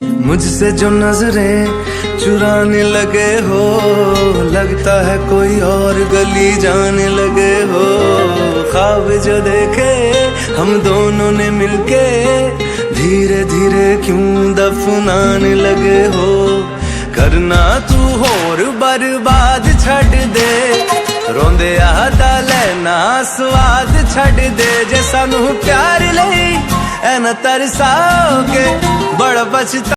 मुझसे जो नजरें चुराने लगे हो, लगता है कोई और गली जाने लगे हो। ख्वाब जो देखे हम दोनों ने मिलके, धीरे धीरे क्यों दफनाने लगे हो। करना तू होर बर्बाद छड़ दे, रोंदे आदा लेना स्वाद छड़ दे। जे सानू प्यार लई ऐ न तरसाओगे, बड़ा पछता